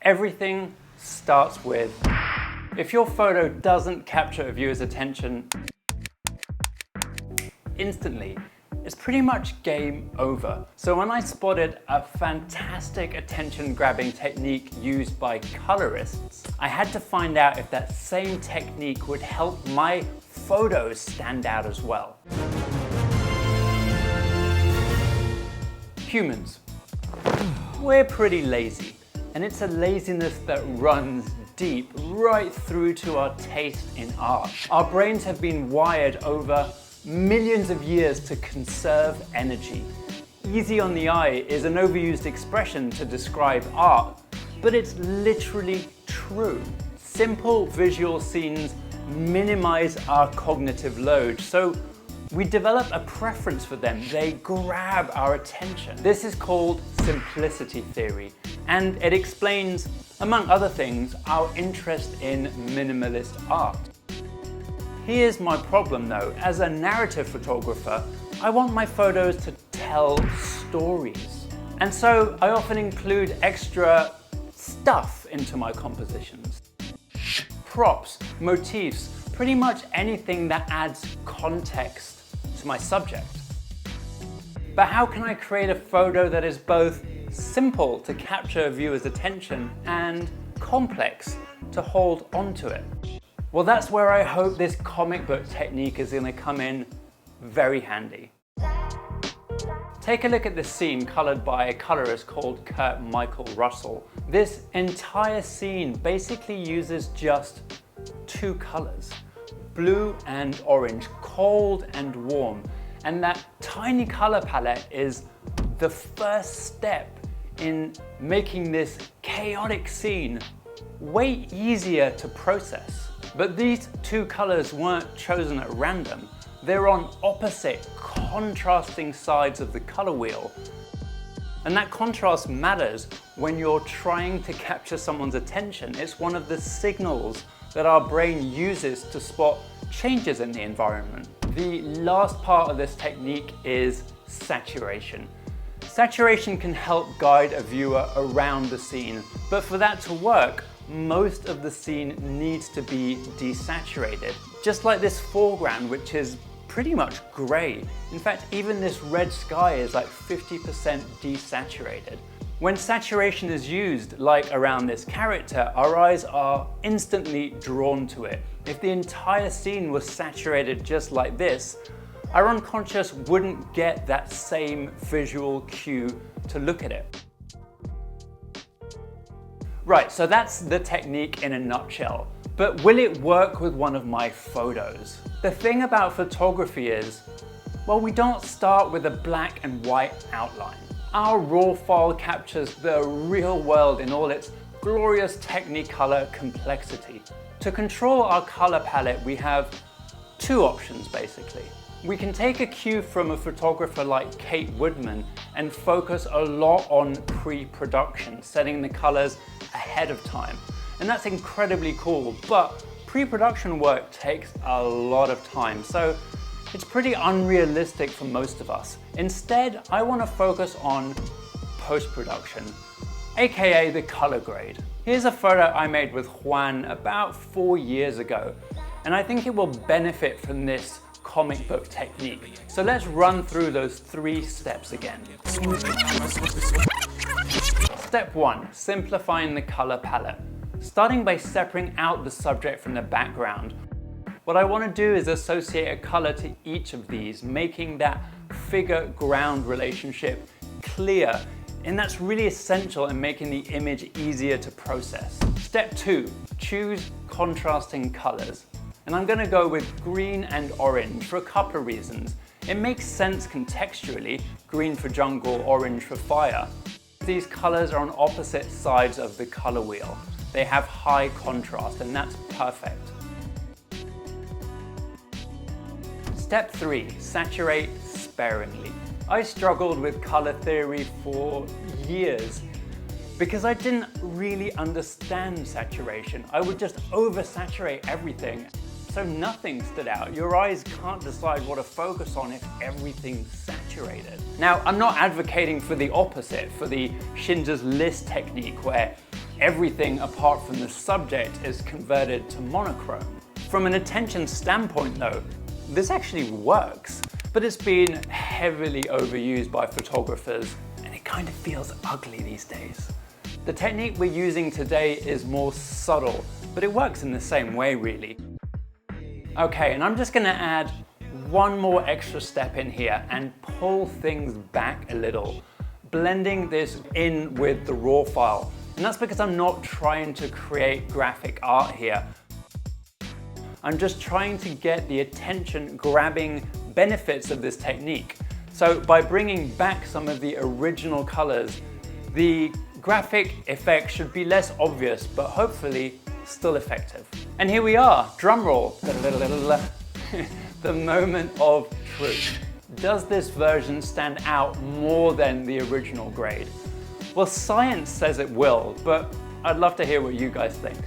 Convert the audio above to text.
Everything starts with, if your photo doesn't capture a viewer's attention instantly, it's pretty much game over. So when I spotted a fantastic attention-grabbing technique used by colorists, I had to find out if that same technique would help my photos stand out as well. Humans, we're pretty lazy, and it's a laziness that runs deep right through to our taste in art. Our brains have been wired over millions of years to conserve energy. Easy on the eye is an overused expression to describe art, but it's literally true. Simple visual scenes minimize our cognitive load, so we develop a preference for them. They grab our attention. This is called simplicity theory, and it explains, among other things, our interest in minimalist art. Here's my problem though. As a narrative photographer, I want my photos to tell stories. And so I often include extra stuff into my compositions. Props, motifs, pretty much anything that adds context to my subject. But how can I create a photo that is both simple to capture a viewer's attention and complex to hold onto it? Well, that's where I hope this comic book technique is going to come in very handy. Take a look at this scene colored by a colorist called Kurt Michael Russell. This entire scene basically uses just two colors, blue and orange, cold and warm. And that tiny color palette is the first step in making this chaotic scene way easier to process. But these two colors weren't chosen at random. They're on opposite, contrasting sides of the color wheel. And that contrast matters when you're trying to capture someone's attention. It's one of the signals that our brain uses to spot changes in the environment. The last part of this technique is saturation. Saturation can help guide a viewer around the scene, but for that to work, most of the scene needs to be desaturated. Just like this foreground, which is pretty much gray. In fact, even this red sky is like 50% desaturated. When saturation is used, like around this character, our eyes are instantly drawn to it. If the entire scene was saturated just like this, our unconscious wouldn't get that same visual cue to look at it. Right, so that's the technique in a nutshell. But will it work with one of my photos? The thing about photography is, well, we don't start with a black and white outline. Our raw file captures the real world in all its glorious Technicolor complexity. To control our color palette, we have two options basically. We can take a cue from a photographer like Kate Woodman and focus a lot on pre-production, setting the colors ahead of time. And that's incredibly cool, but pre-production work takes a lot of time, so it's pretty unrealistic for most of us. Instead, I want to focus on post-production, aka the color grade. Here's a photo I made with Juan about 4 years ago, and I think it will benefit from this comic book technique. So let's run through those 3 steps again. Step 1, simplifying the color palette. Starting by separating out the subject from the background. What I want to do is associate a color to each of these, making that figure-ground relationship clear, and that's really essential in making the image easier to process. Step 2, choose contrasting colors. And I'm going to go with green and orange for a couple of reasons. It makes sense contextually, green for jungle, orange for fire. These colors are on opposite sides of the color wheel. They have high contrast, and that's perfect. Step 3, saturate sparingly. I struggled with color theory for years because I didn't really understand saturation. I would just oversaturate everything, so nothing stood out. Your eyes can't decide what to focus on if everything's saturated. Now, I'm not advocating for the opposite, for the Schindler's List technique where everything apart from the subject is converted to monochrome. From an attention standpoint though, this actually works, but it's been heavily overused by photographers and it kind of feels ugly these days. The technique we're using today is more subtle, but it works in the same way really. Okay, and I'm just gonna add one more extra step in here and pull things back a little, blending this in with the raw file. And that's because I'm not trying to create graphic art here. I'm just trying to get the attention-grabbing benefits of this technique. So by bringing back some of the original colors, the graphic effect should be less obvious, but hopefully still effective. And here we are, drum roll. The moment of truth. Does this version stand out more than the original grade? Well, science says it will, but I'd love to hear what you guys think.